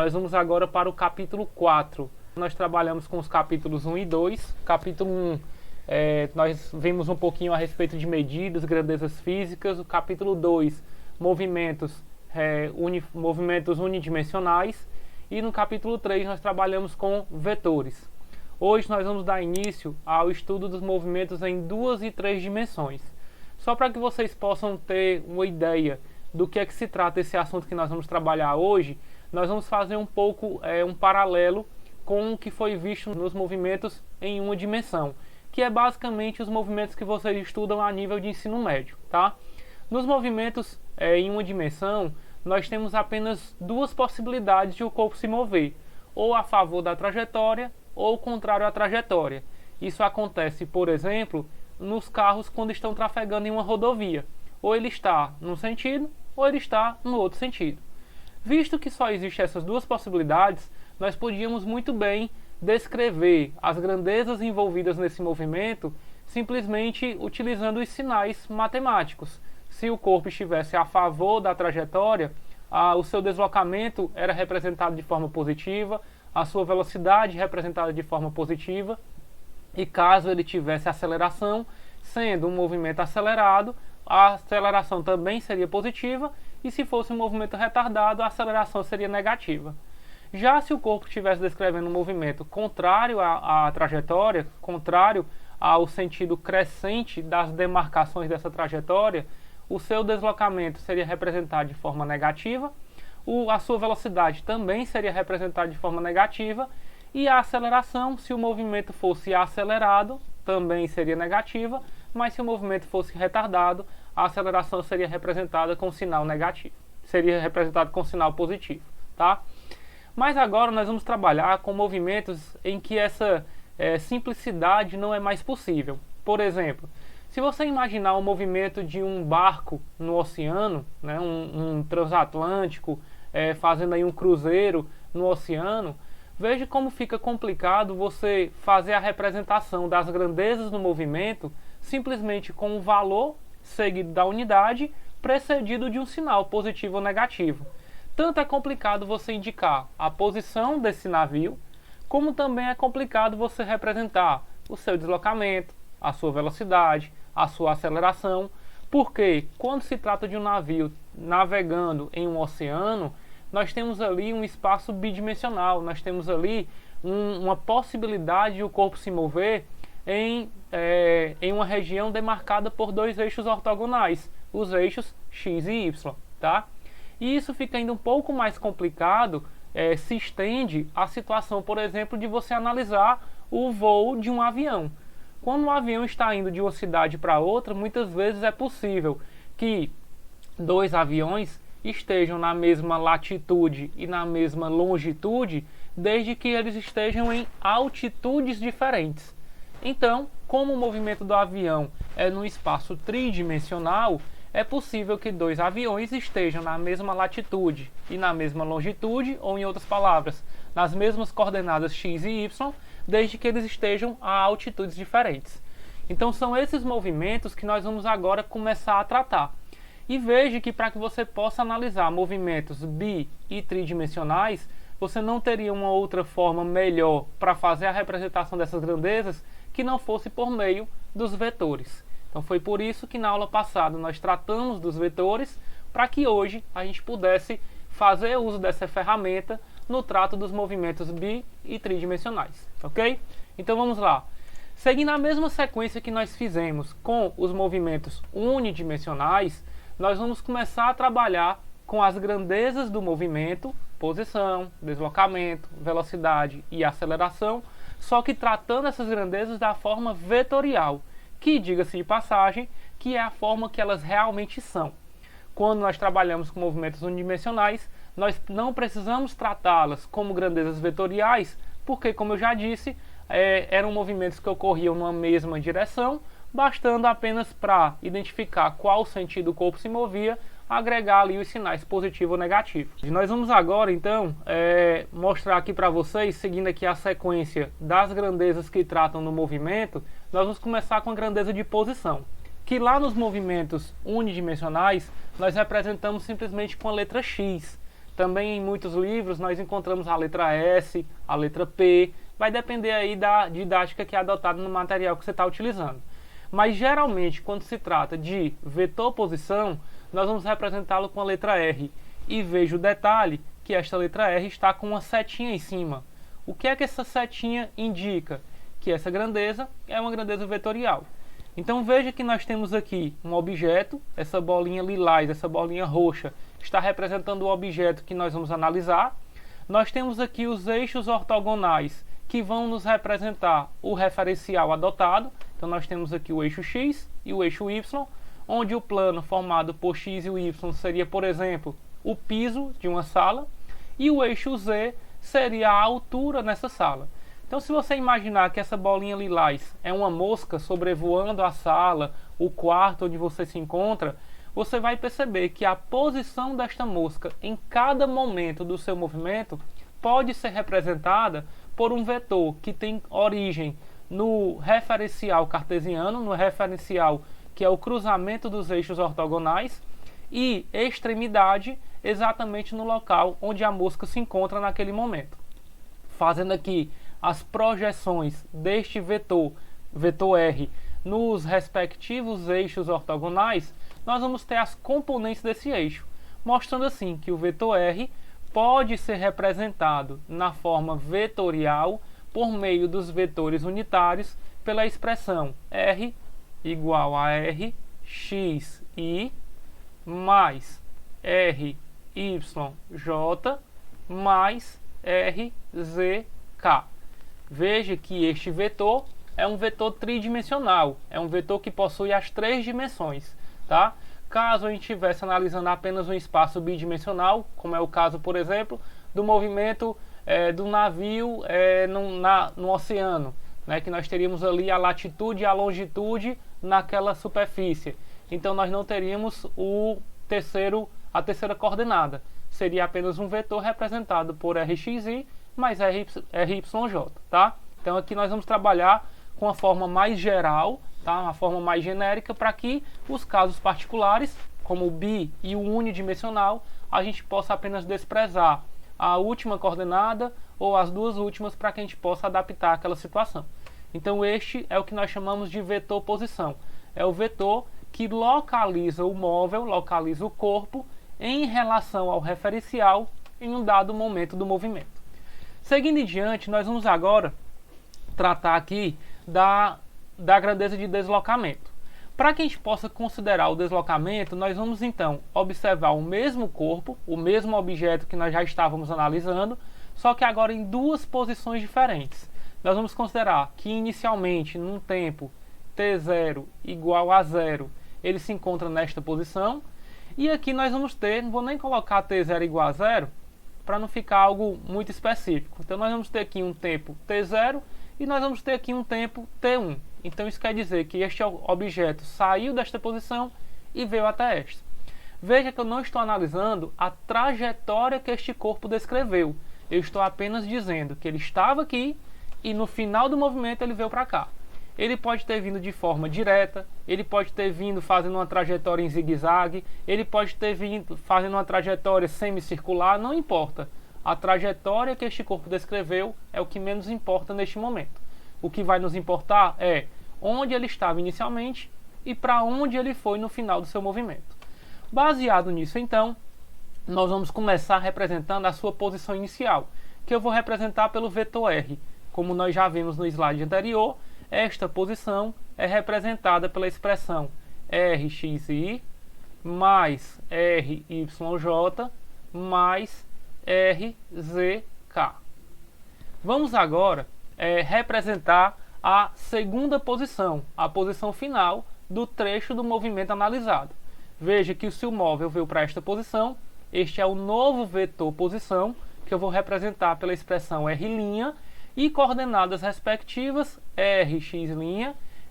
nós vamos agora para o capítulo 4. Nós trabalhamos com os capítulos 1 e 2. Capítulo 1, nós vimos um pouquinho a respeito de medidas, grandezas físicas. O capítulo 2, movimentos unidimensionais. E no capítulo 3 nós trabalhamos com vetores. Hoje nós vamos dar início ao estudo dos movimentos em 2 e 3 dimensões. Só para que vocês possam ter uma ideia do que é que se trata esse assunto que nós vamos trabalhar hoje, nós vamos fazer um pouco um paralelo com o que foi visto nos movimentos em uma dimensão, que é basicamente os movimentos que vocês estudam a nível de ensino médio, tá? Nos movimentos em uma dimensão, nós temos apenas 2 possibilidades de o corpo se mover, ou a favor da trajetória, ou contrário à trajetória. Isso acontece, por exemplo, nos carros quando estão trafegando em uma rodovia. Ou ele está num sentido, ou ele está no outro sentido. Visto que só existem essas 2 possibilidades, nós podíamos muito bem descrever as grandezas envolvidas nesse movimento simplesmente utilizando os sinais matemáticos. Se o corpo estivesse a favor da trajetória, o seu deslocamento era representado de forma positiva, a sua velocidade representada de forma positiva, e caso ele tivesse aceleração, sendo um movimento acelerado, a aceleração também seria positiva, e se fosse um movimento retardado, a aceleração seria negativa. Já se o corpo estivesse descrevendo um movimento contrário à trajetória, contrário ao sentido crescente das demarcações dessa trajetória, o seu deslocamento seria representado de forma negativa, a sua velocidade também seria representada de forma negativa, e a aceleração, se o movimento fosse acelerado, também seria negativa, mas se o movimento fosse retardado, a aceleração seria representada com sinal negativo, seria representada com sinal positivo, tá? Mas agora nós vamos trabalhar com movimentos em que essa simplicidade não é mais possível. Por exemplo, se você imaginar o movimento de um barco no oceano, né, um transatlântico, fazendo aí um cruzeiro no oceano, veja como fica complicado você fazer a representação das grandezas do movimento simplesmente com um valor seguido da unidade, precedido de um sinal positivo ou negativo. Tanto é complicado você indicar a posição desse navio, como também é complicado você representar o seu deslocamento, a sua velocidade, a sua aceleração, porque quando se trata de um navio navegando em um oceano, nós temos ali um espaço bidimensional, nós temos ali uma possibilidade de o corpo se mover em uma região demarcada por 2 eixos ortogonais, os eixos X e Y, tá? E isso fica ainda um pouco mais complicado, se estende a situação, por exemplo, de você analisar o voo de um avião. Quando um avião está indo de uma cidade para outra, muitas vezes é possível que 2 aviões estejam na mesma latitude e na mesma longitude, desde que eles estejam em altitudes diferentes. Então, como o movimento do avião é num espaço tridimensional, é possível que 2 aviões estejam na mesma latitude e na mesma longitude, ou em outras palavras, nas mesmas coordenadas x e y, desde que eles estejam a altitudes diferentes. Então são esses movimentos que nós vamos agora começar a tratar. E veja que para que você possa analisar movimentos bi e tridimensionais, você não teria uma outra forma melhor para fazer a representação dessas grandezas que não fosse por meio dos vetores. Então foi por isso que na aula passada nós tratamos dos vetores, para que hoje a gente pudesse fazer uso dessa ferramenta no trato dos movimentos bi e tridimensionais, ok? Então vamos lá. Seguindo a mesma sequência que nós fizemos com os movimentos unidimensionais, nós vamos começar a trabalhar com as grandezas do movimento, posição, deslocamento, velocidade e aceleração, só que tratando essas grandezas da forma vetorial, que, diga-se de passagem, que é a forma que elas realmente são. Quando nós trabalhamos com movimentos unidimensionais, nós não precisamos tratá-las como grandezas vetoriais, porque, como eu já disse, eram movimentos que ocorriam numa mesma direção, bastando apenas para identificar qual sentido o corpo se movia, agregar ali os sinais positivo ou negativo. E nós vamos agora, então, mostrar aqui para vocês, seguindo aqui a sequência das grandezas que tratam no movimento, nós vamos começar com a grandeza de posição, que lá nos movimentos unidimensionais, nós representamos simplesmente com a letra X. Também em muitos livros nós encontramos a letra S, a letra P, vai depender aí da didática que é adotada no material que você está utilizando. Mas geralmente quando se trata de vetor posição, nós vamos representá-lo com a letra R. E veja o detalhe que esta letra R está com uma setinha em cima. O que é que essa setinha indica? Que essa grandeza é uma grandeza vetorial. Então veja que nós temos aqui um objeto, essa bolinha lilás, essa bolinha roxa, está representando o objeto que nós vamos analisar. Nós temos aqui os eixos ortogonais, que vão nos representar o referencial adotado. Então nós temos aqui o eixo X e o eixo Y, onde o plano formado por X e o Y seria, por exemplo, o piso de uma sala, e o eixo Z seria a altura nessa sala. Então, se você imaginar que essa bolinha lilás é uma mosca sobrevoando a sala, o quarto onde você se encontra, você vai perceber que a posição desta mosca em cada momento do seu movimento pode ser representada por um vetor que tem origem no referencial cartesiano, no referencial que é o cruzamento dos eixos ortogonais, e extremidade exatamente no local onde a mosca se encontra naquele momento. Fazendo aqui as projeções deste vetor R, nos respectivos eixos ortogonais, nós vamos ter as componentes desse eixo, mostrando assim que o vetor R pode ser representado na forma vetorial por meio dos vetores unitários pela expressão R igual a R, X, I, mais R, Y, J, mais R, Z, K. Veja que este vetor é um vetor tridimensional, é um vetor que possui as 3 dimensões, tá? Caso a gente estivesse analisando apenas um espaço bidimensional, como é o caso, por exemplo, do movimento do navio no oceano, né, que nós teríamos ali a latitude e a longitude naquela superfície. Então nós não teríamos a terceira coordenada. Seria apenas um vetor representado por RXY mais RYJ, tá? Então aqui nós vamos trabalhar com a forma mais geral, tá? Uma forma mais genérica, para que os casos particulares, como o bi e o unidimensional, a gente possa apenas desprezar a última coordenada ou as duas últimas, para que a gente possa adaptar aquela situação. Então este é o que nós chamamos de vetor posição. É o vetor que localiza o móvel, localiza o corpo em relação ao referencial em um dado momento do movimento. Seguindo em diante, nós vamos agora tratar aqui da grandeza de deslocamento. Para que a gente possa considerar o deslocamento, nós vamos então observar o mesmo corpo, o mesmo objeto que nós já estávamos analisando, só que agora em duas posições diferentes. Nós vamos considerar que inicialmente, num tempo t0 igual a 0, ele se encontra nesta posição, e aqui nós vamos ter, não vou nem colocar t0 igual a 0, para não ficar algo muito específico. Então nós vamos ter aqui um tempo t0 e nós vamos ter aqui um tempo t1. Então isso quer dizer que este objeto saiu desta posição e veio até esta. Veja que eu não estou analisando a trajetória que este corpo descreveu. Eu estou apenas dizendo que ele estava aqui e no final do movimento ele veio para cá. Ele pode ter vindo de forma direta, ele pode ter vindo fazendo uma trajetória em zigue-zague, ele pode ter vindo fazendo uma trajetória semicircular, não importa. A trajetória que este corpo descreveu é o que menos importa neste momento. O que vai nos importar é onde ele estava inicialmente e para onde ele foi no final do seu movimento. Baseado nisso, então, nós vamos começar representando a sua posição inicial, que eu vou representar pelo vetor R. Como nós já vimos no slide anterior, esta posição é representada pela expressão RXY mais RYJ mais RZK. Vamos agora representar a segunda posição, a posição final do trecho do movimento analisado. Veja que se o móvel veio para esta posição, este é o novo vetor posição, que eu vou representar pela expressão R' e coordenadas respectivas Rx',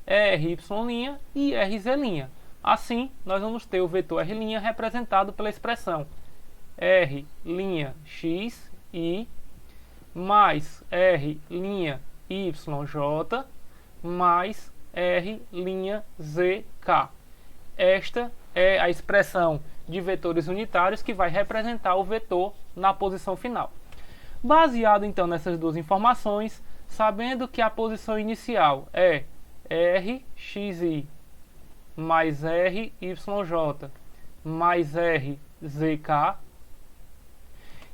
Ry' e Rz'. Assim, nós vamos ter o vetor R' representado pela expressão R'X I mais R'Yj mais R'ZK. Esta é a expressão de vetores unitários que vai representar o vetor na posição final. Baseado então nessas duas informações, sabendo que a posição inicial é rxi mais ryj mais rzk,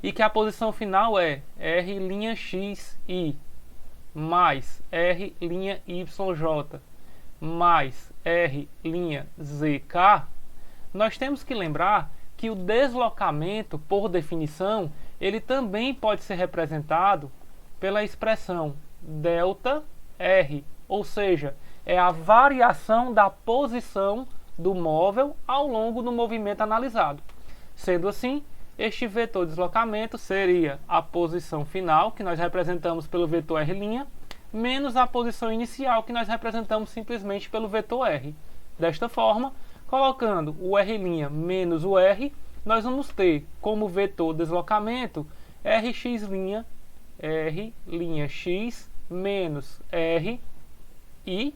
e que a posição final é r'xi mais r'yj mais r'zk, nós temos que lembrar que o deslocamento, por definição, ele também pode ser representado pela expressão ΔR, ou seja, é a variação da posição do móvel ao longo do movimento analisado. Sendo assim, este vetor de deslocamento seria a posição final, que nós representamos pelo vetor R', menos a posição inicial, que nós representamos simplesmente pelo vetor R. Desta forma, colocando o R' menos o R, nós vamos ter como vetor deslocamento Rx' R'x menos R I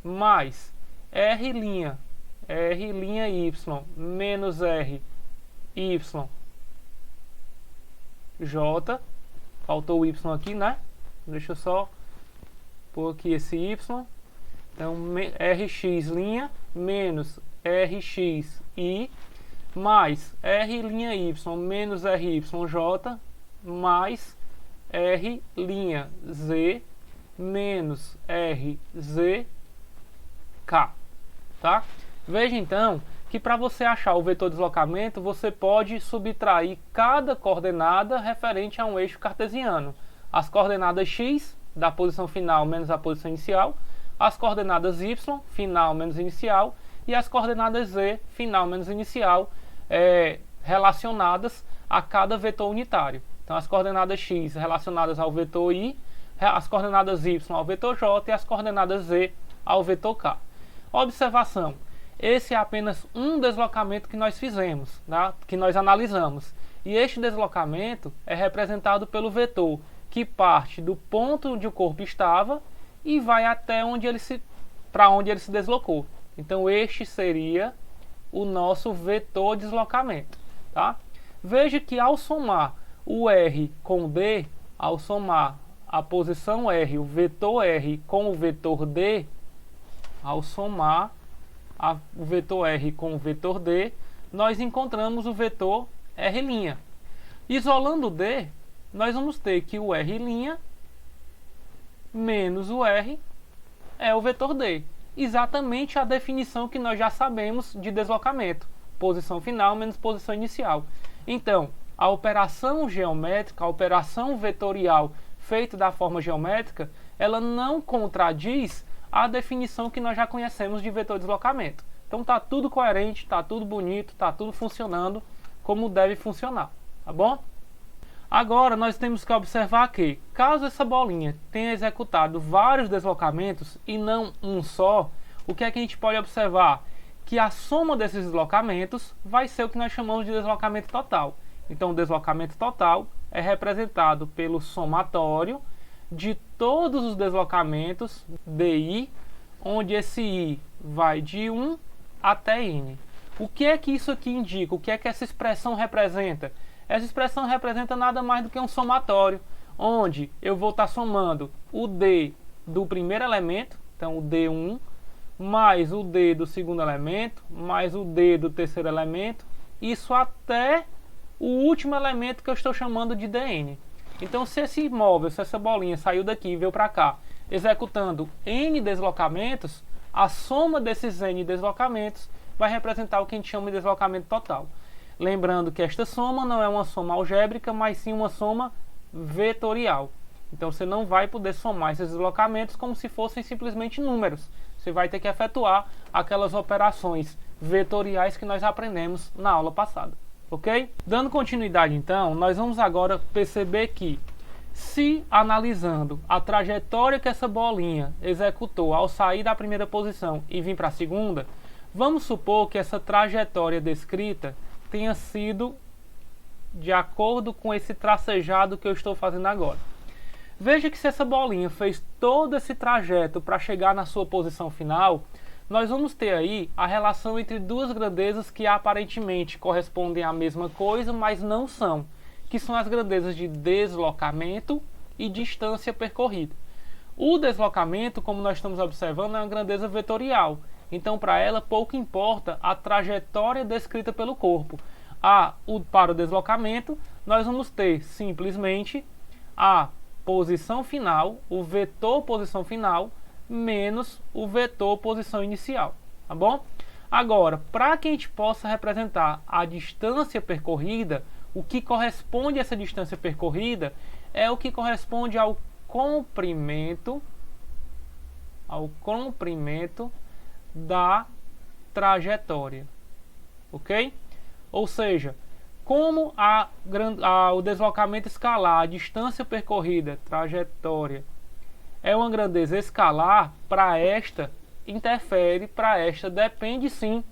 mais R'y menos R Y J, faltou o Y aqui, né? Deixa eu só pôr aqui esse Y. Então, Rx' menos Rxi mais R'y menos Ryj mais R'z menos Rzk, tá? Veja então que para você achar o vetor de deslocamento, você pode subtrair cada coordenada referente a um eixo cartesiano. As coordenadas x, da posição final menos a posição inicial, as coordenadas y, final menos inicial, e as coordenadas z, final menos inicial, relacionadas a cada vetor unitário. Então, as coordenadas x relacionadas ao vetor i, as coordenadas y ao vetor j e as coordenadas z ao vetor k. Observação: esse é apenas um deslocamento que nós fizemos, tá? Que nós analisamos. E este deslocamento é representado pelo vetor que parte do ponto onde o corpo estava e vai até para onde ele se deslocou. Então, este seria o nosso vetor de deslocamento, tá? Veja que ao somar o R com o D, ao somar a posição R, o vetor R com o vetor D, ao somar o vetor R com o vetor D, nós encontramos o vetor R'. Isolando o D, nós vamos ter que o R' menos o R é o vetor D. Exatamente a definição que nós já sabemos de deslocamento. Posição final menos posição inicial. Então, a operação geométrica, a operação vetorial feita da forma geométrica, ela não contradiz a definição que nós já conhecemos de vetor de deslocamento. Então está tudo coerente, está tudo bonito, está tudo funcionando como deve funcionar, tá bom? Agora nós temos que observar que, caso essa bolinha tenha executado vários deslocamentos e não um só, o que é que a gente pode observar? Que a soma desses deslocamentos vai ser o que nós chamamos de deslocamento total. Então o deslocamento total é representado pelo somatório de todos os deslocamentos DI, onde esse I vai de 1 até N. O que é que isso aqui indica? O que é que essa expressão representa? Essa expressão representa nada mais do que um somatório, onde eu vou estar somando o D do primeiro elemento, então o D1, mais o D do segundo elemento, mais o D do terceiro elemento, isso até o último elemento que eu estou chamando de Dn. Então, se esse móvel, se essa bolinha saiu daqui e veio para cá, executando N deslocamentos, a soma desses N deslocamentos vai representar o que a gente chama de deslocamento total. Lembrando que esta soma não é uma soma algébrica, mas sim uma soma vetorial. Então você não vai poder somar esses deslocamentos como se fossem simplesmente números. Você vai ter que efetuar aquelas operações vetoriais que nós aprendemos na aula passada. Ok? Dando continuidade então, nós vamos agora perceber que, se analisando a trajetória que essa bolinha executou ao sair da primeira posição e vir para a segunda, vamos supor que essa trajetória descrita tenha sido de acordo com esse tracejado que eu estou fazendo agora. Veja que se essa bolinha fez todo esse trajeto para chegar na sua posição final, nós vamos ter aí a relação entre duas grandezas que aparentemente correspondem à mesma coisa, mas não são, que são as grandezas de deslocamento e distância percorrida. O deslocamento, como nós estamos observando, é uma grandeza vetorial. Então, para ela, pouco importa a trajetória descrita pelo corpo. Para o deslocamento, nós vamos ter simplesmente a posição final, o vetor posição final, menos o vetor posição inicial. Tá bom? Agora, para que a gente possa representar a distância percorrida, o que corresponde a essa distância percorrida é o que corresponde ao comprimento da trajetória, ok? Ou seja, como o deslocamento escalar, a distância percorrida, trajetória, é uma grandeza escalar, para esta interfere, para esta depende sim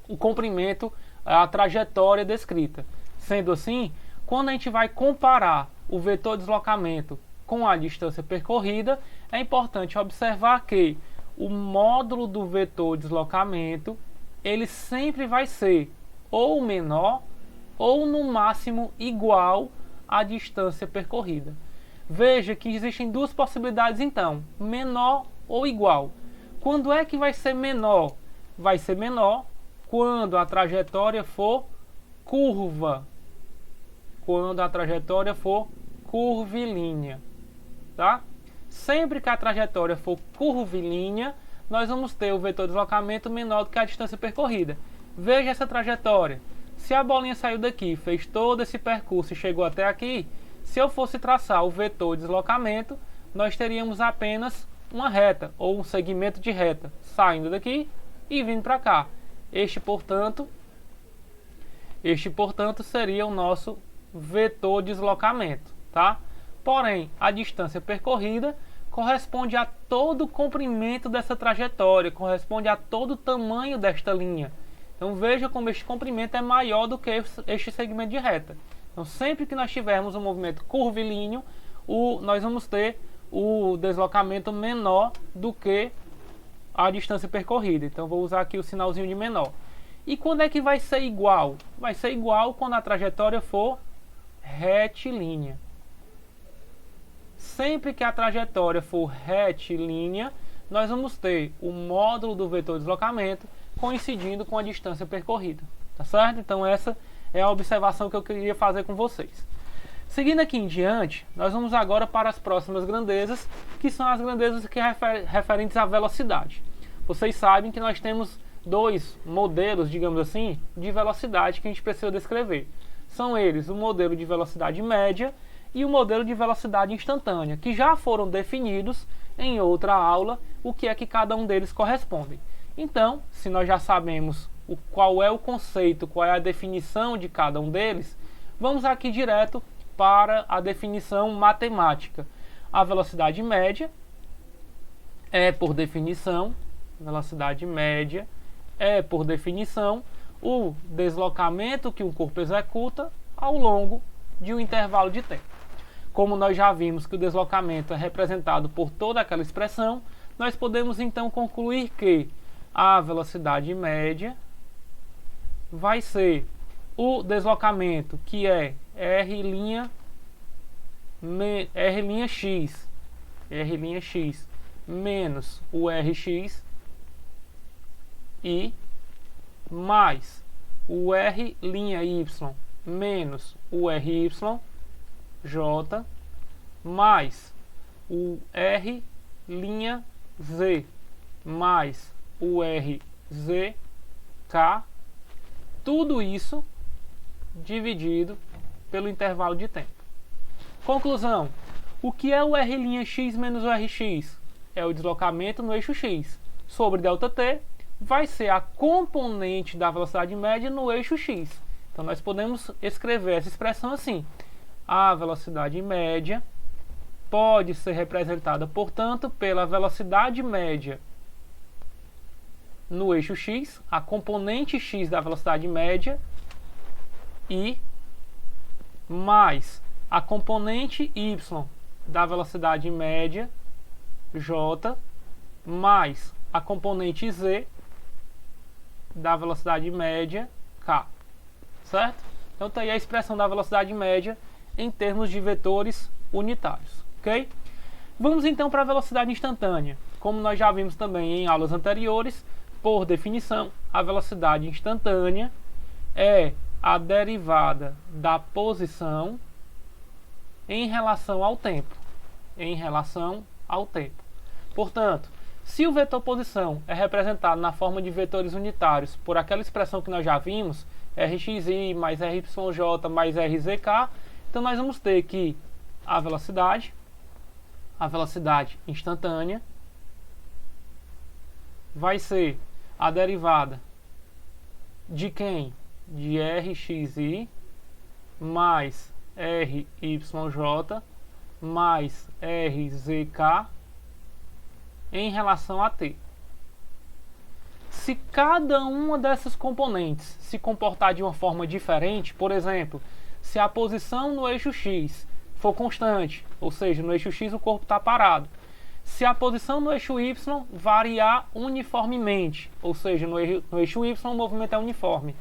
o comprimento, a trajetória descrita. Sendo assim, quando a gente vai comparar o vetor deslocamento com a distância percorrida, é importante observar que o módulo do vetor deslocamento, ele sempre vai ser ou menor ou no máximo igual à distância percorrida. Veja que existem duas possibilidades então, menor ou igual. Quando é que vai ser menor? Vai ser menor quando a trajetória for curva. Quando a trajetória for curvilínea, tá? Sempre que a trajetória for curvilínea, nós vamos ter o vetor de deslocamento menor do que a distância percorrida. Veja essa trajetória. Se a bolinha saiu daqui, fez todo esse percurso e chegou até aqui, se eu fosse traçar o vetor de deslocamento, nós teríamos apenas uma reta, ou um segmento de reta, saindo daqui e vindo para cá. Este, portanto, seria o nosso vetor de deslocamento, tá? Porém, a distância percorrida corresponde a todo o comprimento dessa trajetória, corresponde a todo o tamanho desta linha. Então veja como este comprimento é maior do que este segmento de reta. Então sempre que nós tivermos um movimento curvilíneo, nós vamos ter o deslocamento menor do que a distância percorrida. Então vou usar aqui o sinalzinho de menor. E quando é que vai ser igual? Vai ser igual quando a trajetória for retilínea. Sempre que a trajetória for retilínea, nós vamos ter o módulo do vetor de deslocamento coincidindo com a distância percorrida. Tá certo? Então essa é a observação que eu queria fazer com vocês. Seguindo aqui em diante, nós vamos agora para as próximas grandezas, que são as grandezas que referentes à velocidade. Vocês sabem que nós temos dois modelos, digamos assim, de velocidade que a gente precisa descrever. São eles o modelo de velocidade média e o modelo de velocidade instantânea, que já foram definidos em outra aula o que é que cada um deles corresponde. Então, se nós já sabemos qual é o conceito, qual é a definição de cada um deles, vamos aqui direto para a definição matemática. A velocidade média é, por definição, o deslocamento que um corpo executa ao longo de um intervalo de tempo. Como nós já vimos que o deslocamento é representado por toda aquela expressão, nós podemos então concluir que a velocidade média vai ser o deslocamento que é R' x menos o Rx e mais o R'y menos o Ry J mais o R'z mais o RZK, tudo isso dividido pelo intervalo de tempo. Conclusão: o que é o R'x menos o Rx? É o deslocamento no eixo x. Sobre ΔT vai ser a componente da velocidade média no eixo x. Então nós podemos escrever essa expressão assim: a velocidade média pode ser representada, portanto, pela velocidade média no eixo x, a componente x da velocidade média, e mais a componente y da velocidade média, j, mais a componente z da velocidade média k, certo? Então está aí a expressão da velocidade média em termos de vetores unitários, ok? Vamos então para a velocidade instantânea. Como nós já vimos também em aulas anteriores, por definição, a velocidade instantânea é a derivada da posição em relação ao tempo. Em relação ao tempo. Portanto, se o vetor posição é representado na forma de vetores unitários por aquela expressão que nós já vimos, rxi mais ryj mais rzk, então nós vamos ter que a velocidade instantânea vai ser a derivada de quem? De rxi mais ryj mais rzk em relação a t. Se cada uma dessas componentes se comportar de uma forma diferente, por exemplo, se a posição no eixo x for constante, ou seja, no eixo x o corpo está parado, se a posição no eixo y variar uniformemente, ou seja, no eixo y o movimento é uniforme,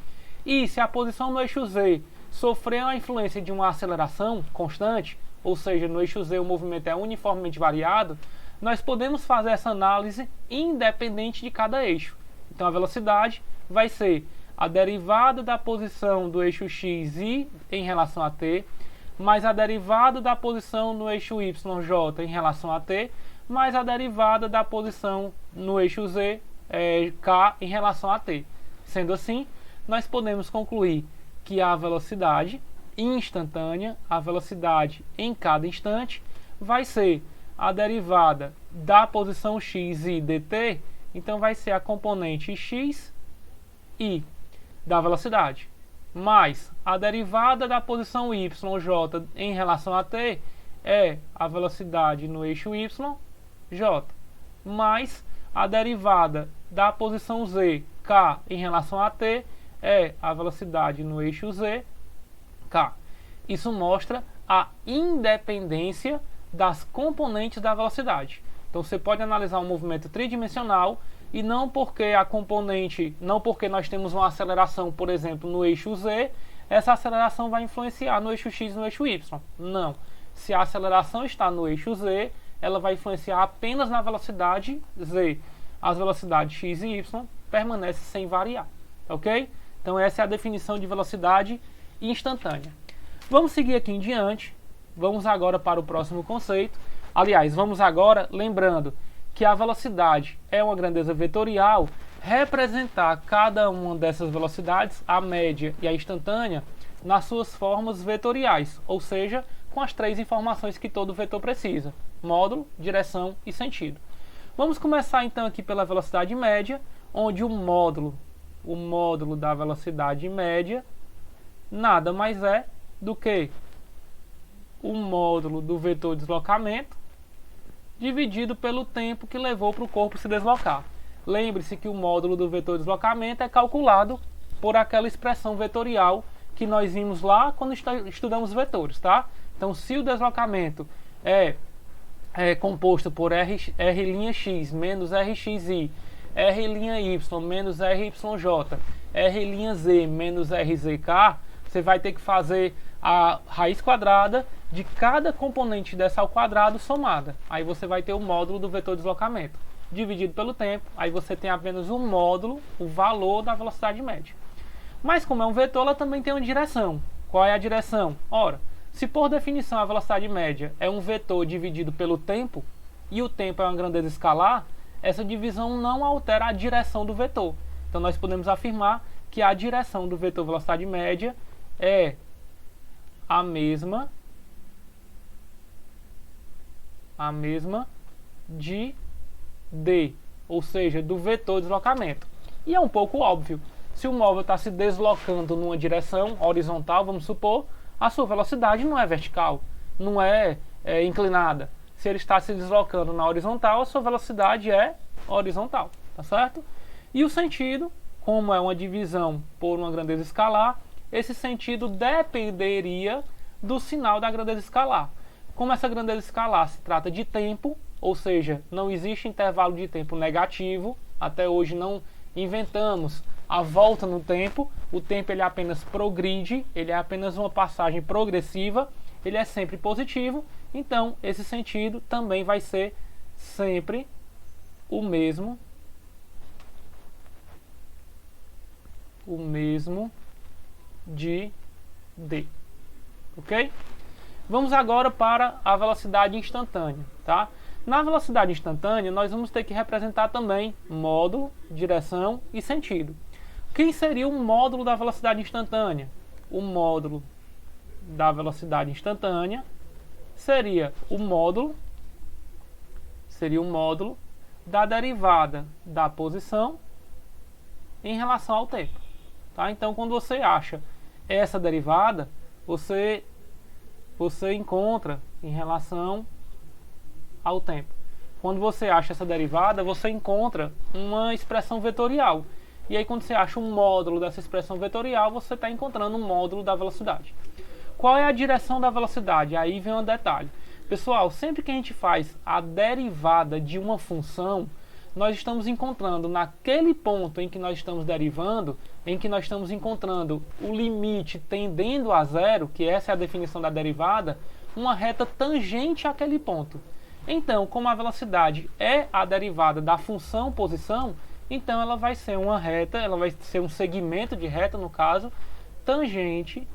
e se a posição no eixo z sofrer a influência de uma aceleração constante, ou seja, no eixo z o movimento é uniformemente variado, nós podemos fazer essa análise independente de cada eixo. Então a velocidade vai ser a derivada da posição do eixo x y em relação a t, mais a derivada da posição no eixo yj em relação a t, mais a derivada da posição no eixo z k em relação a t. Sendo assim, nós podemos concluir que a velocidade instantânea, a velocidade em cada instante, vai ser a derivada da posição x e dt, então vai ser a componente x e da velocidade, mais a derivada da posição y j em relação a t é a velocidade no eixo y j, mais a derivada da posição z k em relação a t é a velocidade no eixo z k. Isso mostra a independência das componentes da velocidade. Então você pode analisar um movimento tridimensional e não porque nós temos uma aceleração, por exemplo, no eixo z, essa aceleração vai influenciar no eixo x e no eixo y. Não. Se a aceleração está no eixo z, ela vai influenciar apenas na velocidade z. As velocidades x e y permanecem sem variar. Ok? Então essa é a definição de velocidade instantânea. Vamos seguir aqui em diante. Vamos agora para o próximo conceito. Aliás, vamos agora lembrando que a velocidade é uma grandeza vetorial, representar cada uma dessas velocidades, a média e a instantânea, nas suas formas vetoriais, ou seja, com as três informações que todo vetor precisa: módulo, direção e sentido. Vamos começar então aqui pela velocidade média, onde o módulo da velocidade média nada mais é do que o módulo do vetor deslocamento dividido pelo tempo que levou para o corpo se deslocar. Lembre-se que o módulo do vetor deslocamento é calculado por aquela expressão vetorial que nós vimos lá quando estudamos vetores, tá? Então, se o deslocamento é composto por r'x menos rxy, r'y menos ryj, r'z menos rzk, você vai ter que fazer a raiz quadrada de cada componente dessa ao quadrado somada. Aí você vai ter o módulo do vetor deslocamento dividido pelo tempo. Aí você tem apenas um módulo, o valor da velocidade média. Mas como é um vetor, ela também tem uma direção. Qual é a direção? Ora, se por definição a velocidade média é um vetor dividido pelo tempo, e o tempo é uma grandeza escalar, essa divisão não altera a direção do vetor. Então nós podemos afirmar que a direção do vetor velocidade média é a mesma de D, ou seja, do vetor deslocamento. E é um pouco óbvio. Se o móvel está se deslocando numa direção horizontal, vamos supor, a sua velocidade não é vertical, não é inclinada. Se ele está se deslocando na horizontal, a sua velocidade é horizontal, tá certo? E o sentido, como é uma divisão por uma grandeza escalar, esse sentido dependeria do sinal da grandeza escalar. Como essa grandeza escalar se trata de tempo, ou seja, não existe intervalo de tempo negativo. Até hoje não inventamos a volta no tempo. O tempo ele apenas progride, ele é apenas uma passagem progressiva, ele é sempre positivo. Então, esse sentido também vai ser sempre o mesmo de d. Ok? Vamos agora para a velocidade instantânea, tá? Na velocidade instantânea, nós vamos ter que representar também módulo, direção e sentido. Quem seria o módulo da velocidade instantânea? O módulo da velocidade instantânea seria o módulo da derivada da posição em relação ao tempo. Tá? Então, quando você acha essa derivada, você encontra em relação ao tempo. Quando você acha essa derivada, você encontra uma expressão vetorial. E aí, quando você acha um módulo dessa expressão vetorial, você está encontrando um módulo da velocidade. Qual é a direção da velocidade? Aí vem um detalhe. Pessoal, sempre que a gente faz a derivada de uma função, nós estamos encontrando naquele ponto em que nós estamos derivando, em que nós estamos encontrando o limite tendendo a zero, que essa é a definição da derivada, uma reta tangente àquele ponto. Então, como a velocidade é a derivada da função posição, então ela vai ser uma reta, ela vai ser um segmento de reta, no caso, tangente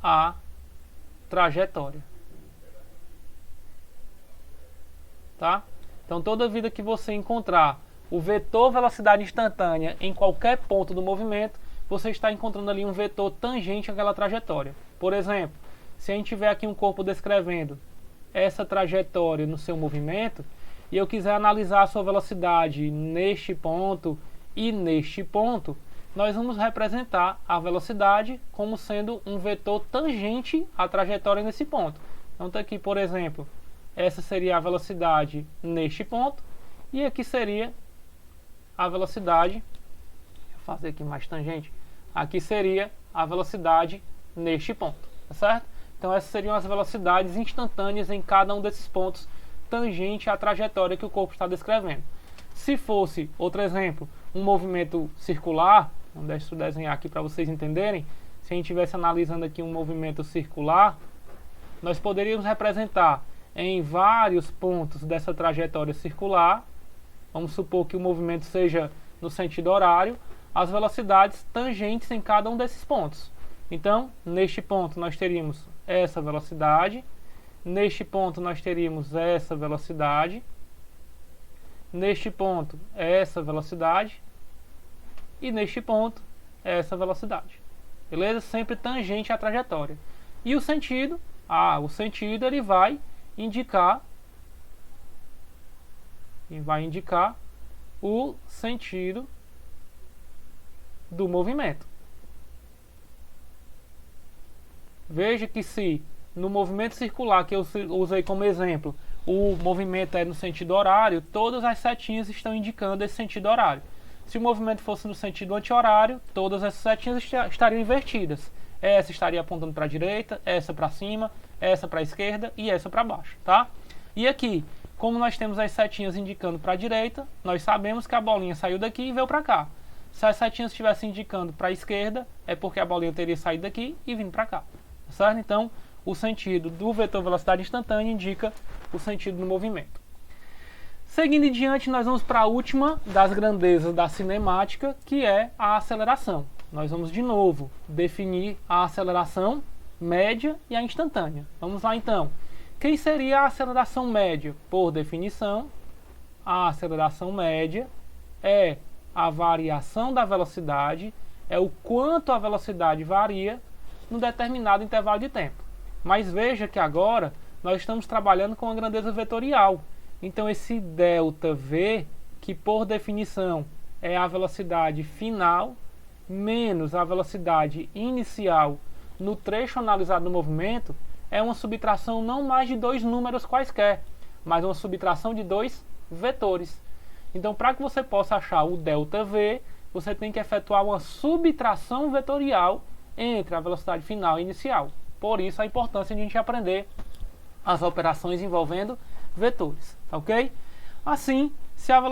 à trajetória. Tá? Então, toda vida que você encontrar o vetor velocidade instantânea em qualquer ponto do movimento, você está encontrando ali um vetor tangente àquela trajetória. Por exemplo, se a gente tiver aqui um corpo descrevendo essa trajetória no seu movimento, e eu quiser analisar a sua velocidade neste ponto e neste ponto, nós vamos representar a velocidade como sendo um vetor tangente à trajetória nesse ponto. Então, está aqui, por exemplo, essa seria a velocidade neste ponto, e aqui seria a velocidade, deixa eu fazer aqui mais tangente, aqui seria a velocidade neste ponto, tá certo? Então essas seriam as velocidades instantâneas em cada um desses pontos, tangente à trajetória que o corpo está descrevendo. Se fosse, outro exemplo, um movimento circular, deixa eu desenhar aqui para vocês entenderem, se a gente estivesse analisando aqui um movimento circular, nós poderíamos representar em vários pontos dessa trajetória circular, vamos supor que o movimento seja no sentido horário, as velocidades tangentes em cada um desses pontos. Então, neste ponto nós teríamos essa velocidade, neste ponto nós teríamos essa velocidade, neste ponto essa velocidade e neste ponto essa velocidade. Beleza? Sempre tangente à trajetória. E o sentido? O sentido ele vai indicar o sentido do movimento. Veja que se no movimento circular que eu usei como exemplo, o movimento é no sentido horário, todas as setinhas estão indicando esse sentido horário. Se o movimento fosse no sentido anti-horário, todas essas setinhas estariam invertidas. Essa estaria apontando para a direita, essa para cima, essa para a esquerda e essa para baixo, tá? E aqui, como nós temos as setinhas indicando para a direita, nós sabemos que a bolinha saiu daqui e veio para cá. Se as setinhas estivessem indicando para a esquerda, é porque a bolinha teria saído daqui e vindo para cá, tá certo? Então, o sentido do vetor velocidade instantânea indica o sentido do movimento. Seguindo em diante, nós vamos para a última das grandezas da cinemática, que é a aceleração. Nós vamos de novo definir a aceleração média e a instantânea. Vamos lá então. Quem seria a aceleração média? Por definição, a aceleração média é a variação da velocidade, é o quanto a velocidade varia num determinado intervalo de tempo. Mas veja que agora nós estamos trabalhando com a grandeza vetorial. Então esse ΔV, que por definição é a velocidade final, menos a velocidade inicial no trecho analisado no movimento, é uma subtração não mais de dois números quaisquer, mas uma subtração de dois vetores. Então, para que você possa achar o ΔV, você tem que efetuar uma subtração vetorial entre a velocidade final e inicial. Por isso a importância de a gente aprender as operações envolvendo vetores, tá ok? Assim, se a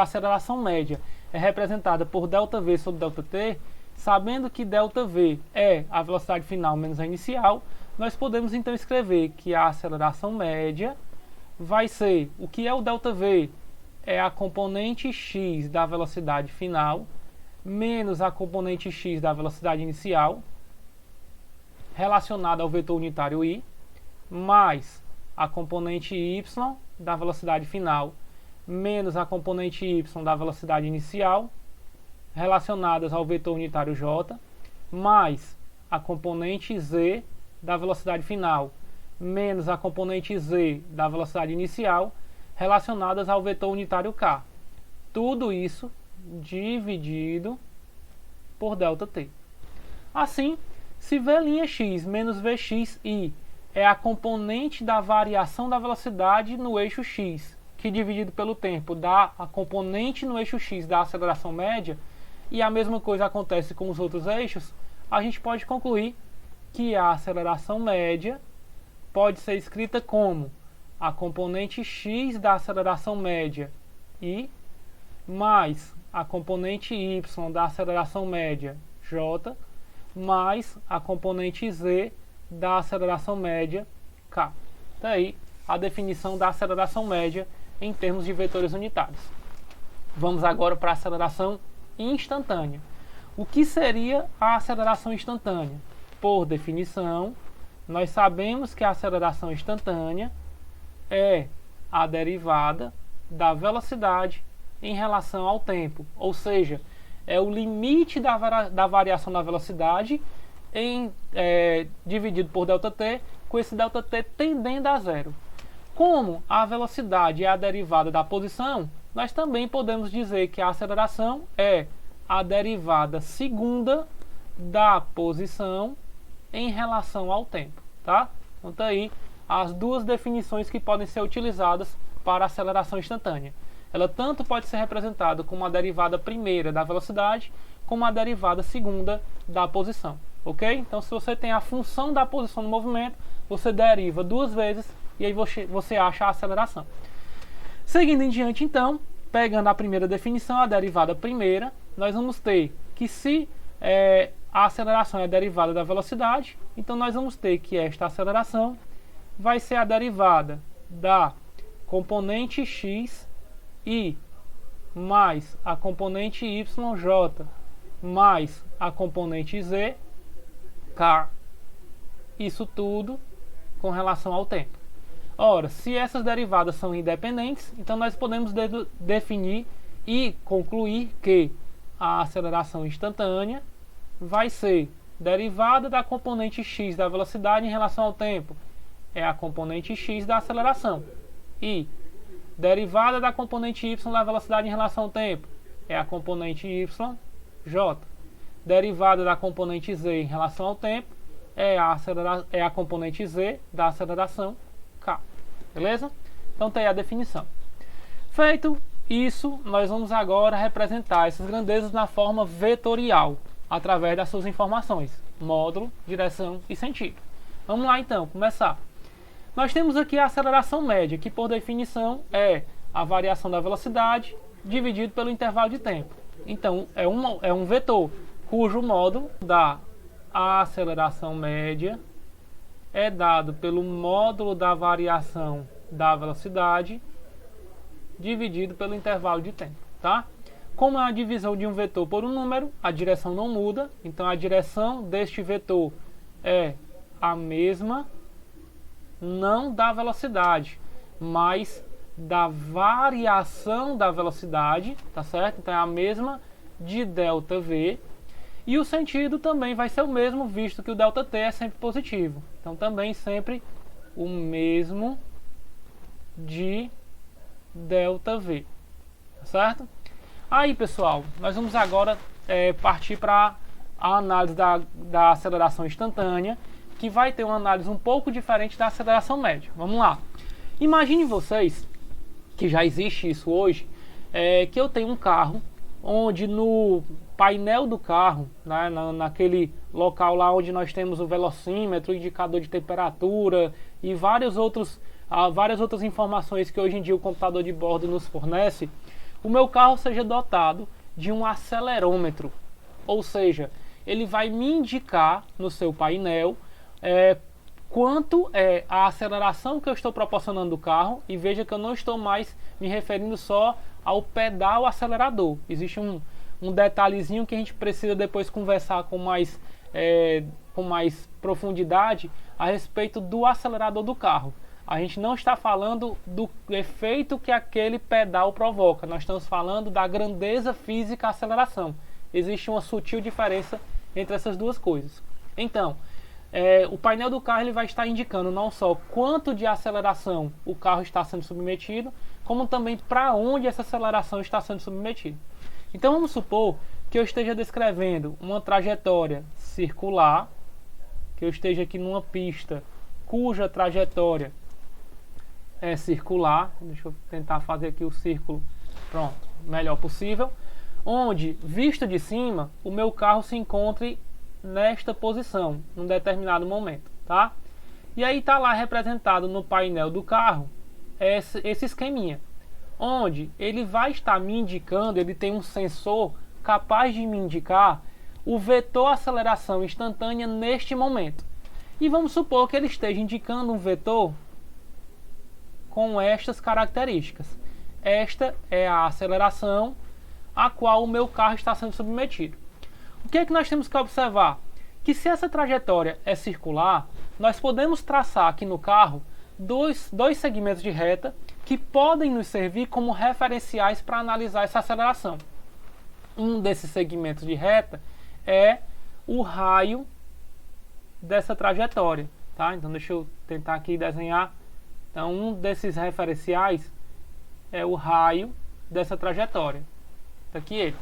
aceleração média é representada por ΔV sobre ΔT, sabendo que ΔV é a velocidade final menos a inicial, nós podemos então escrever que a aceleração média vai ser, o que é o ΔV? É a componente x da velocidade final menos a componente x da velocidade inicial relacionada ao vetor unitário i, mais a componente y da velocidade final menos a componente y da velocidade inicial relacionadas ao vetor unitário j, mais a componente z da velocidade final menos a componente z da velocidade inicial relacionadas ao vetor unitário k. Tudo isso dividido por ΔT. Assim, se V'x menos Vxi é a componente da variação da velocidade no eixo x, que dividido pelo tempo dá a componente no eixo x da aceleração média, e a mesma coisa acontece com os outros eixos, a gente pode concluir que a aceleração média pode ser escrita como a componente x da aceleração média i mais a componente y da aceleração média j mais a componente z da aceleração média k. Daí a definição da aceleração média em termos de vetores unitários. Vamos agora para a aceleração instantânea. O que seria a aceleração instantânea? Por definição, nós sabemos que a aceleração instantânea é a derivada da velocidade em relação ao tempo, ou seja, é o limite da variação da velocidade dividido por ΔT, com esse ΔT tendendo a zero. Como a velocidade é a derivada da posição, nós também podemos dizer que a aceleração é a derivada segunda da posição em relação ao tempo, tá? Então tá aí as duas definições que podem ser utilizadas para a aceleração instantânea. Ela tanto pode ser representada como a derivada primeira da velocidade, como a derivada segunda da posição, ok? Então se você tem a função da posição do movimento, você deriva duas vezes e aí você acha a aceleração. Seguindo em diante então, pegando a primeira definição, a derivada primeira, nós vamos ter que se a aceleração é a derivada da velocidade, então nós vamos ter que esta aceleração vai ser a derivada da componente x i mais a componente yj mais a componente z k. Isso tudo com relação ao tempo. Ora, se essas derivadas são independentes, então nós podemos definir e concluir que a aceleração instantânea vai ser derivada da componente x da velocidade em relação ao tempo, é a componente x da aceleração, e derivada da componente y da velocidade em relação ao tempo, é a componente yj. Derivada da componente z em relação ao tempo, é a componente z da aceleração, k. Beleza? Então tem a definição. Feito isso, nós vamos agora representar essas grandezas na forma vetorial, através das suas informações, módulo, direção e sentido. Vamos lá então, começar. Nós temos aqui a aceleração média, que por definição é a variação da velocidade dividido pelo intervalo de tempo. Então é um vetor cujo módulo da aceleração média é dado pelo módulo da variação da velocidade dividido pelo intervalo de tempo, tá? Como é a divisão de um vetor por um número, a direção não muda, então a direção deste vetor é a mesma, não da velocidade, mas da variação da velocidade, tá certo? Então é a mesma de ΔV, e o sentido também vai ser o mesmo, visto que o ΔT é sempre positivo. Então também sempre o mesmo de ΔV, tá certo? Aí pessoal, nós vamos agora partir para a análise da aceleração instantânea, que vai ter uma análise um pouco diferente da aceleração média. Vamos lá. Imagine vocês, que já existe isso hoje, que eu tenho um carro onde no painel do carro, né, naquele local lá onde nós temos o velocímetro, o indicador de temperatura e várias outras informações que hoje em dia o computador de bordo nos fornece, o meu carro seja dotado de um acelerômetro, ou seja, ele vai me indicar no seu painel quanto é a aceleração que eu estou proporcionando do carro, e veja que eu não estou mais me referindo só ao pedal acelerador. Existe um detalhezinho que a gente precisa depois conversar com mais profundidade a respeito do acelerador do carro. A gente não está falando do efeito que aquele pedal provoca, nós estamos falando da grandeza física aceleração. Existe uma sutil diferença entre essas duas coisas. Então, o painel do carro ele vai estar indicando não só quanto de aceleração o carro está sendo submetido, como também para onde essa aceleração está sendo submetida. Então vamos supor que eu esteja descrevendo uma trajetória circular, que eu esteja aqui numa pista cuja trajetória é circular. Deixa eu tentar fazer aqui o círculo, pronto, melhor possível, onde, visto de cima, o meu carro se encontre nesta posição, num determinado momento, tá? E aí está lá representado no painel do carro esse esqueminha, onde ele vai estar me indicando, ele tem um sensor capaz de me indicar o vetor aceleração instantânea neste momento. E vamos supor que ele esteja indicando um vetor com estas características. Esta é a aceleração a qual o meu carro está sendo submetido. O que é que nós temos que observar? Que se essa trajetória é circular, nós podemos traçar aqui no carro dois segmentos de reta que podem nos servir como referenciais para analisar essa aceleração. Um desses segmentos de reta é o raio dessa trajetória, tá? Então deixa eu tentar aqui desenhar. Então um desses referenciais é o raio dessa trajetória. Tá aqui ele.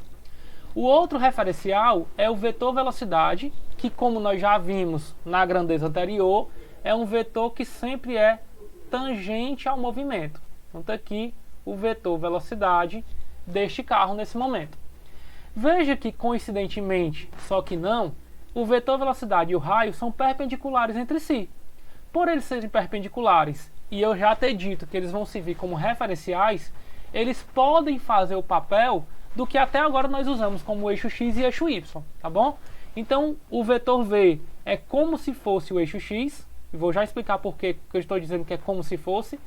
O outro referencial é o vetor velocidade, que, como nós já vimos na grandeza anterior, é um vetor que sempre é tangente ao movimento. Então está aqui o vetor velocidade deste carro nesse momento. Veja que, coincidentemente, só que não, o vetor velocidade e o raio são perpendiculares entre si. Por eles serem perpendiculares, e eu já ter dito que eles vão servir como referenciais, eles podem fazer o papel do que até agora nós usamos como eixo X e eixo Y, tá bom? Então, o vetor V é como se fosse o eixo X, e vou já explicar por que eu estou dizendo que é como se fosse,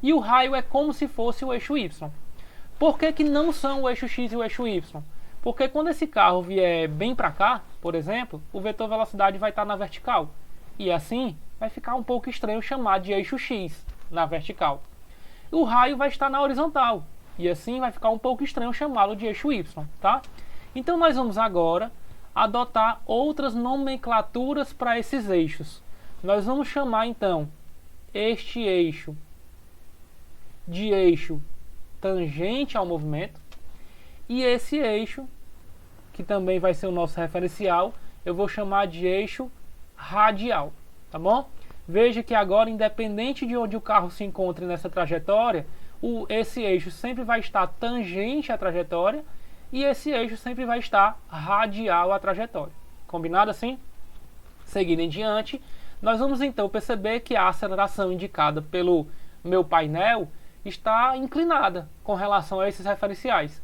e o raio é como se fosse o eixo Y. Por que não são o eixo X e o eixo Y? Porque quando esse carro vier bem para cá, por exemplo, o vetor velocidade vai estar na vertical, e assim vai ficar um pouco estranho chamar de eixo X na vertical. O raio vai estar na horizontal, e assim vai ficar um pouco estranho chamá-lo de eixo Y, tá? Então nós vamos agora adotar outras nomenclaturas para esses eixos. Nós vamos chamar então este eixo de eixo tangente ao movimento, e esse eixo, que também vai ser o nosso referencial, eu vou chamar de eixo radial, tá bom? Veja que agora, independente de onde o carro se encontre nessa trajetória, esse eixo sempre vai estar tangente à trajetória e esse eixo sempre vai estar radial à trajetória. Combinado assim? Seguindo em diante, nós vamos então perceber que a aceleração indicada pelo meu painel está inclinada com relação a esses referenciais.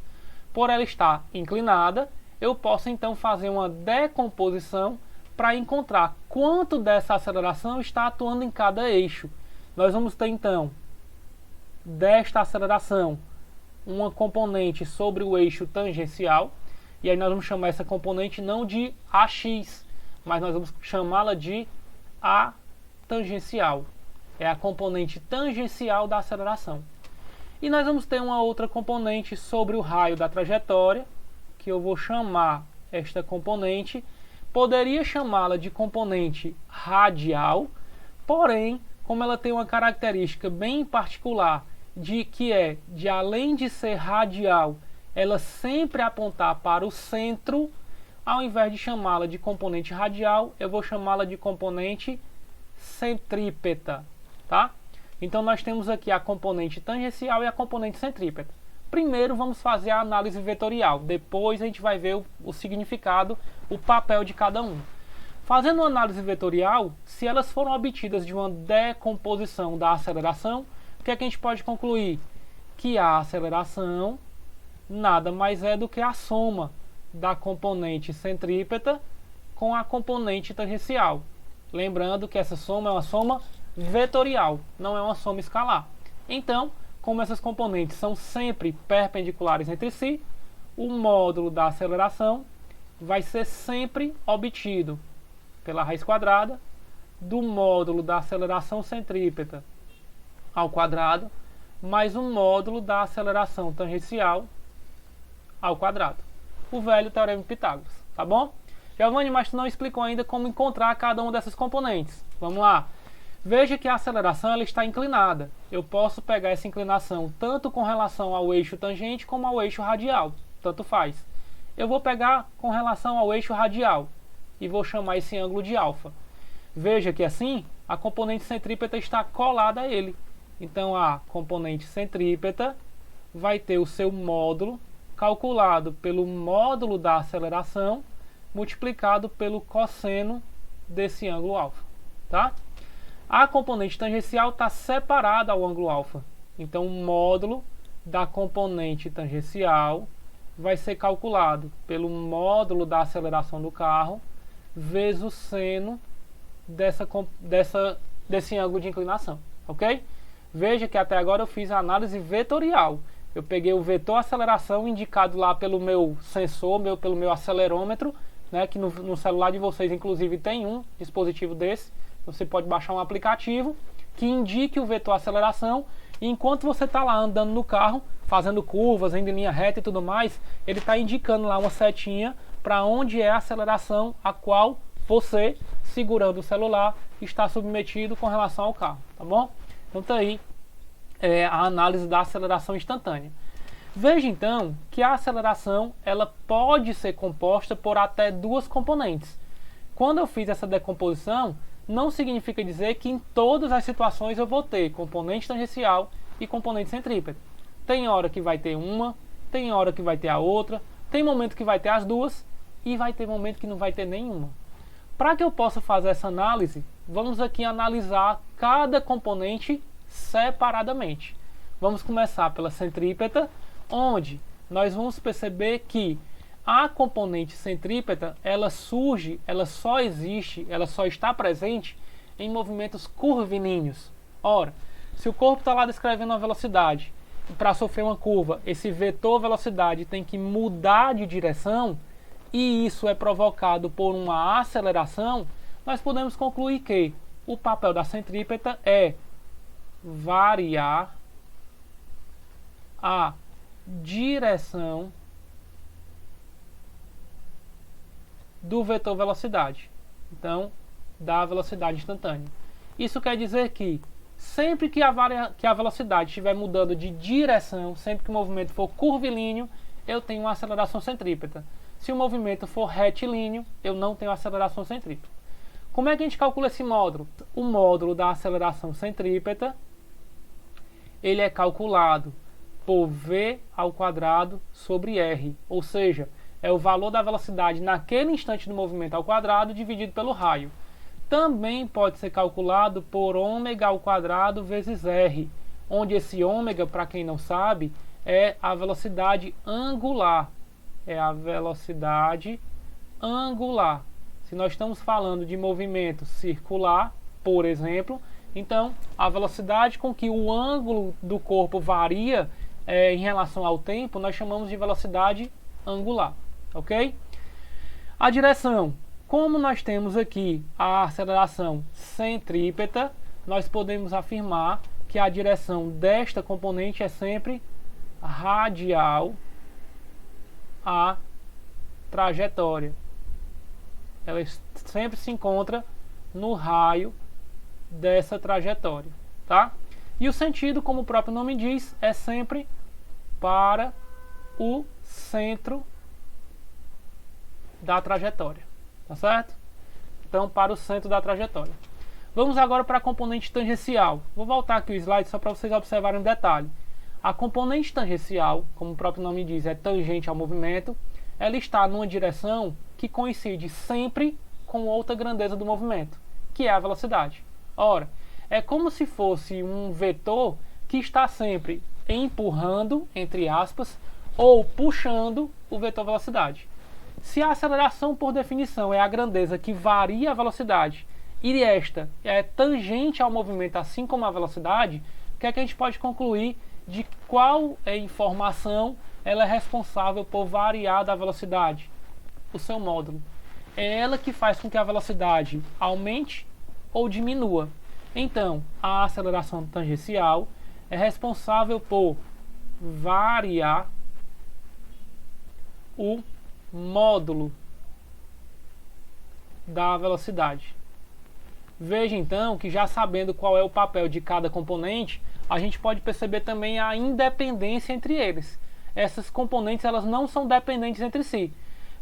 Por ela estar inclinada, eu posso então fazer uma decomposição para encontrar quanto dessa aceleração está atuando em cada eixo. Nós vamos ter então desta aceleração uma componente sobre o eixo tangencial, e aí nós vamos chamar essa componente não de AX, mas nós vamos chamá-la de A tangencial. É a componente tangencial da aceleração. E nós vamos ter uma outra componente sobre o raio da trajetória, que eu vou chamar esta componente, poderia chamá-la de componente radial, porém, como ela tem uma característica bem particular, de além de ser radial, ela sempre apontar para o centro, ao invés de chamá-la de componente radial, eu vou chamá-la de componente centrípeta, tá? Então nós temos aqui a componente tangencial e a componente centrípeta. Primeiro vamos fazer a análise vetorial, depois a gente vai ver o significado, o papel de cada um. Fazendo uma análise vetorial, se elas foram obtidas de uma decomposição da aceleração, o que é que a gente pode concluir? Que a aceleração nada mais é do que a soma da componente centrípeta com a componente tangencial. Lembrando que essa soma é uma soma vetorial, não é uma soma escalar. Então, como essas componentes são sempre perpendiculares entre si, o módulo da aceleração vai ser sempre obtido pela raiz quadrada do módulo da aceleração centrípeta ao quadrado, mais um módulo da aceleração tangencial ao quadrado. O velho teorema de Pitágoras, tá bom? Giovanni, mas tu não explicou ainda como encontrar cada uma dessas componentes. Vamos lá. Veja que a aceleração ela está inclinada. Eu posso pegar essa inclinação tanto com relação ao eixo tangente como ao eixo radial. Tanto faz. Eu vou pegar com relação ao eixo radial e vou chamar esse ângulo de alfa. Veja que assim a componente centrípeta está colada a ele. Então a componente centrípeta vai ter o seu módulo calculado pelo módulo da aceleração multiplicado pelo cosseno desse ângulo alfa. Tá? A componente tangencial está separada ao ângulo alfa. Então, o módulo da componente tangencial vai ser calculado pelo módulo da aceleração do carro vezes o seno desse ângulo de inclinação. Ok? Veja que até agora eu fiz a análise vetorial. Eu peguei o vetor aceleração indicado lá pelo meu sensor, pelo meu acelerômetro, né, que no celular de vocês, inclusive, tem um dispositivo desse. Você pode baixar um aplicativo que indique o vetor aceleração e enquanto você está lá andando no carro, fazendo curvas, indo em linha reta e tudo mais, ele está indicando lá uma setinha para onde é a aceleração a qual você, segurando o celular, está submetido com relação ao carro, tá bom? Então tá aí a análise da aceleração instantânea. Veja então que a aceleração ela pode ser composta por até duas componentes. Quando eu fiz essa decomposição, não significa dizer que em todas as situações eu vou ter componente tangencial e componente centrípeta. Tem hora que vai ter uma, tem hora que vai ter a outra, tem momento que vai ter as duas e vai ter momento que não vai ter nenhuma. Para que eu possa fazer essa análise, vamos aqui analisar cada componente separadamente. Vamos começar pela centrípeta, onde nós vamos perceber que a componente centrípeta, ela surge, ela só existe, ela só está presente em movimentos curvilíneos. Ora, se o corpo está lá descrevendo uma velocidade, para sofrer uma curva, esse vetor velocidade tem que mudar de direção, e isso é provocado por uma aceleração, nós podemos concluir que o papel da centrípeta é variar a direção do vetor velocidade, então da velocidade instantânea. Isso quer dizer que sempre que a velocidade estiver mudando de direção, sempre que o movimento for curvilíneo, eu tenho uma aceleração centrípeta. Se o movimento for retilíneo, eu não tenho aceleração centrípeta. Como é que a gente calcula esse módulo? O módulo da aceleração centrípeta, ele é calculado por v ao quadrado sobre r, ou seja, é o valor da velocidade naquele instante do movimento ao quadrado dividido pelo raio. Também pode ser calculado por ômega ao quadrado vezes r, onde esse ômega, para quem não sabe, é a velocidade angular. É a velocidade angular. Se nós estamos falando de movimento circular, por exemplo, então a velocidade com que o ângulo do corpo varia em relação ao tempo, nós chamamos de velocidade angular. Ok? A direção. Como nós temos aqui a aceleração centrípeta, nós podemos afirmar que a direção desta componente é sempre radial à trajetória. Ela sempre se encontra no raio dessa trajetória, tá? E o sentido, como o próprio nome diz, é sempre para o centro da trajetória, tá certo? Então, para o centro da trajetória. Vamos agora para a componente tangencial. Vou voltar aqui o slide só para vocês observarem um detalhe. A componente tangencial, como o próprio nome diz, é tangente ao movimento, ela está numa direção que coincide sempre com outra grandeza do movimento, que é a velocidade. Ora, é como se fosse um vetor que está sempre empurrando, entre aspas, ou puxando o vetor velocidade. Se a aceleração, por definição, é a grandeza que varia a velocidade, e esta é tangente ao movimento, assim como a velocidade, o que é que a gente pode concluir de qual informação ela é responsável por variar da velocidade? O seu módulo. É ela que faz com que a velocidade aumente ou diminua. Então, a aceleração tangencial é responsável por variar o módulo da velocidade. Veja então que, já sabendo qual é o papel de cada componente, a gente pode perceber também a independência entre eles. Essas componentes, elas não são dependentes entre si.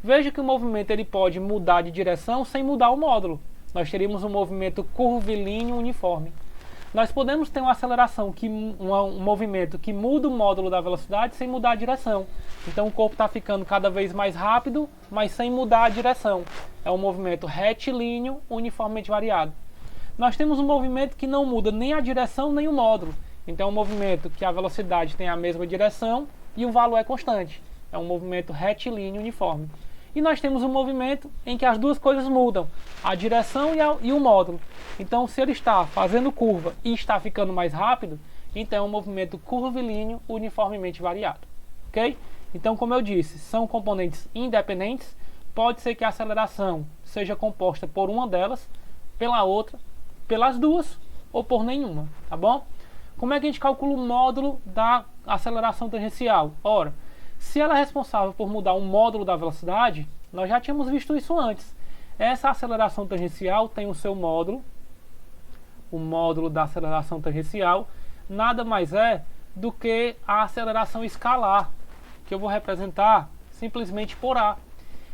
Veja que o movimento ele pode mudar de direção sem mudar o módulo. Nós teríamos um movimento curvilíneo uniforme. Nós podemos ter uma aceleração, um movimento que muda o módulo da velocidade sem mudar a direção. Então o corpo está ficando cada vez mais rápido, mas sem mudar a direção. É um movimento retilíneo uniformemente variado. Nós temos um movimento que não muda nem a direção nem o módulo. Então é um movimento que a velocidade tem a mesma direção e o valor é constante. É um movimento retilíneo uniforme. E nós temos um movimento em que as duas coisas mudam, a direção e o módulo. Então, se ele está fazendo curva e está ficando mais rápido, então é um movimento curvilíneo uniformemente variado. Ok? Então, como eu disse, são componentes independentes. Pode ser que a aceleração seja composta por uma delas, pela outra, pelas duas ou por nenhuma. Tá bom? Como é que a gente calcula o módulo da aceleração tangencial? Ora, se ela é responsável por mudar o módulo da velocidade, nós já tínhamos visto isso antes. Essa aceleração tangencial tem o seu módulo. O módulo da aceleração tangencial nada mais é do que a aceleração escalar, que eu vou representar simplesmente por A.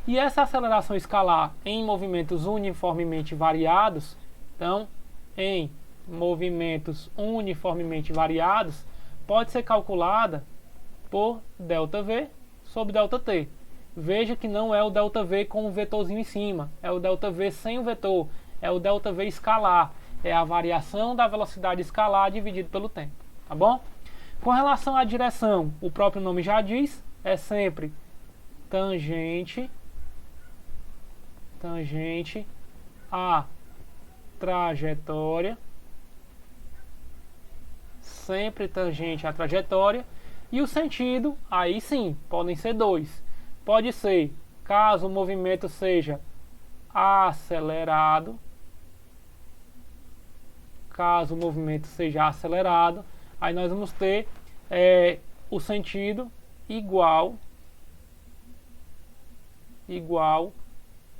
E essa aceleração escalar em movimentos uniformemente variados, então, em movimentos uniformemente variados, pode ser calculada por ΔV sobre ΔT. Veja que não é o ΔV com o vetorzinho em cima, é o ΔV sem o vetor, é o ΔV escalar, é a variação da velocidade escalar dividido pelo tempo, tá bom? Com relação à direção, o próprio nome já diz, é sempre tangente à trajetória, sempre tangente à trajetória. E o sentido, aí sim, podem ser dois. Pode ser, caso o movimento seja acelerado, aí nós vamos ter o sentido igual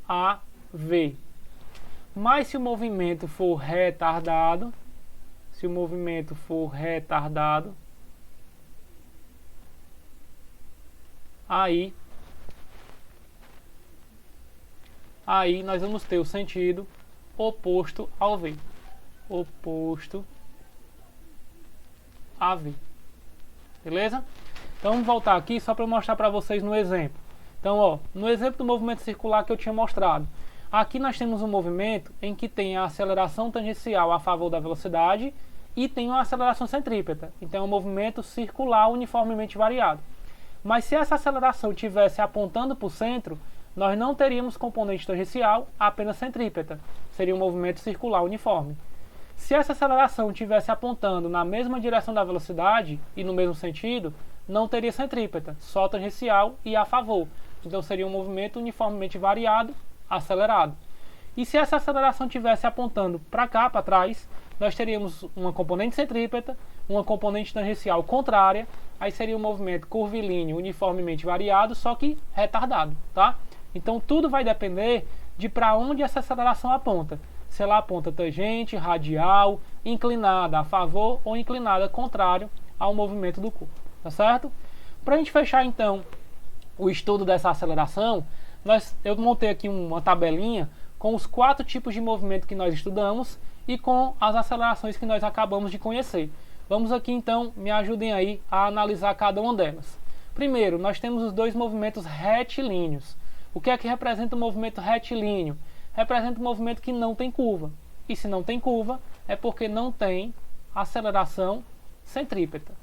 a V. Mas se o movimento for retardado, aí nós vamos ter o sentido oposto ao V. Beleza? Então vamos voltar aqui só para mostrar para vocês no exemplo. Então, ó, no exemplo do movimento circular que eu tinha mostrado, aqui nós temos um movimento em que tem a aceleração tangencial a favor da velocidade e tem uma aceleração centrípeta. Então é um movimento circular uniformemente variado. Mas se essa aceleração estivesse apontando para o centro, nós não teríamos componente tangencial, apenas centrípeta. Seria um movimento circular uniforme. Se essa aceleração estivesse apontando na mesma direção da velocidade e no mesmo sentido, não teria centrípeta, só tangencial e a favor. Então seria um movimento uniformemente variado, acelerado. E se essa aceleração estivesse apontando para cá, para trás, nós teríamos uma componente centrípeta, uma componente tangencial contrária, aí seria um movimento curvilíneo uniformemente variado, só que retardado, tá? Então tudo vai depender de para onde essa aceleração aponta. Se ela aponta tangente, radial, inclinada a favor ou inclinada contrário ao movimento do corpo, tá certo? Para a gente fechar então o estudo dessa aceleração, eu montei aqui uma tabelinha com os 4 tipos de movimento que nós estudamos e com as acelerações que nós acabamos de conhecer. Vamos aqui então, me ajudem aí a analisar cada uma delas. Primeiro, nós temos os dois movimentos retilíneos. O que é que representa o movimento retilíneo? Representa um movimento que não tem curva. E se não tem curva, é porque não tem aceleração centrípeta.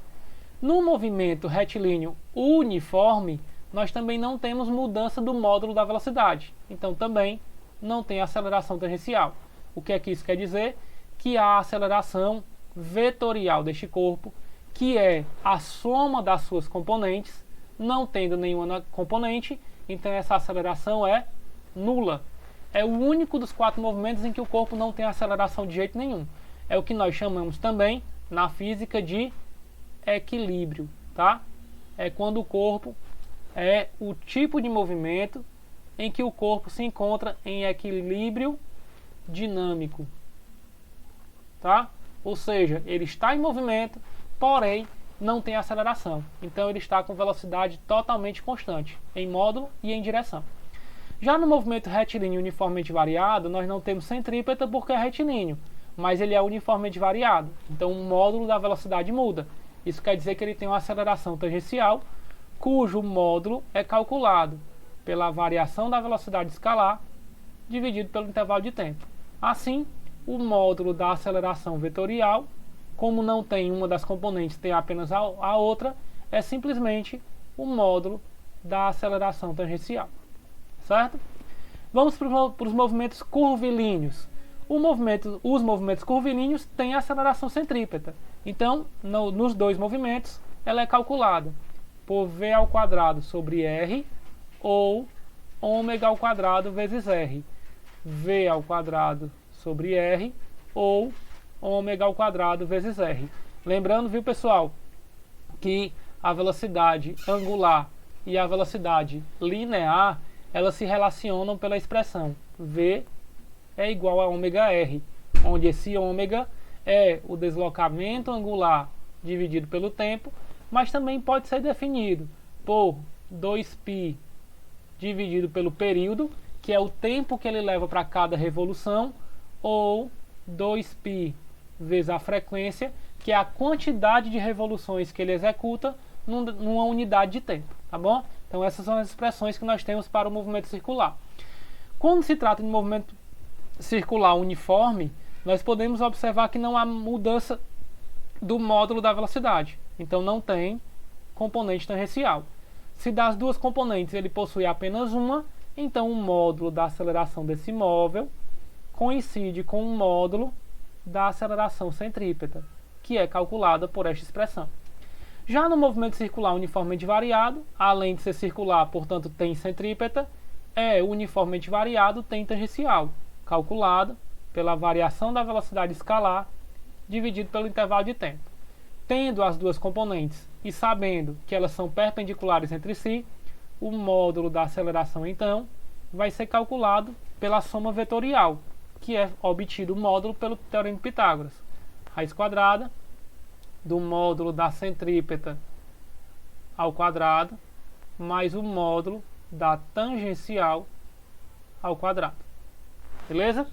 No movimento retilíneo uniforme, nós também não temos mudança do módulo da velocidade. Então também não tem aceleração tangencial. O que é que isso quer dizer? Que a aceleração vetorial deste corpo, que é a soma das suas componentes, não tendo nenhuma componente, então essa aceleração é nula. É o único dos 4 movimentos em que o corpo não tem aceleração de jeito nenhum. É o que nós chamamos também, na física, de equilíbrio, tá? É quando o corpo é o tipo de movimento em que o corpo se encontra em equilíbrio dinâmico, tá? Ou seja, ele está em movimento, porém não tem aceleração. Então ele está com velocidade totalmente constante, em módulo e em direção. Já no movimento retilíneo uniformemente variado, nós não temos centrípeta porque é retilíneo, mas ele é uniformemente variado. Então o módulo da velocidade muda. Isso quer dizer que ele tem uma aceleração tangencial, cujo módulo é calculado pela variação da velocidade escalar dividido pelo intervalo de tempo. Assim, o módulo da aceleração vetorial, como não tem uma das componentes, tem apenas a outra, é simplesmente o módulo da aceleração tangencial. Certo? Vamos para os movimentos curvilíneos. Os movimentos curvilíneos têm aceleração centrípeta. Então, nos dois movimentos, ela é calculada por v ao quadrado sobre r ou ômega ao quadrado vezes r. V ao quadrado sobre r ou ômega ao quadrado vezes r. Lembrando, viu, pessoal, que a velocidade angular e a velocidade linear, elas se relacionam pela expressão v é igual a ômega r, onde esse ômega é o deslocamento angular dividido pelo tempo, mas também pode ser definido por 2π dividido pelo período, que é o tempo que ele leva para cada revolução, ou 2π vezes a frequência, que é a quantidade de revoluções que ele executa numa unidade de tempo, tá bom? Então essas são as expressões que nós temos para o movimento circular. Quando se trata de movimento circular uniforme, nós podemos observar que não há mudança do módulo da velocidade. Então não tem componente tangencial. Se das duas componentes ele possui apenas uma, então o módulo da aceleração desse móvel coincide com o módulo da aceleração centrípeta, que é calculada por esta expressão. Já no movimento circular uniformemente variado, além de ser circular, portanto tem centrípeta, é uniformemente variado, tem tangencial, calculado pela variação da velocidade escalar dividido pelo intervalo de tempo. Tendo as duas componentes e sabendo que elas são perpendiculares entre si, o módulo da aceleração, então, vai ser calculado pela soma vetorial, que é obtido o módulo pelo teorema de Pitágoras. Raiz quadrada do módulo da centrípeta ao quadrado mais o módulo da tangencial ao quadrado. Beleza?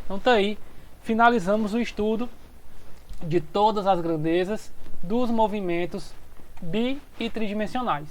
Então tá aí, finalizamos o estudo de todas as grandezas dos movimentos bi e tridimensionais.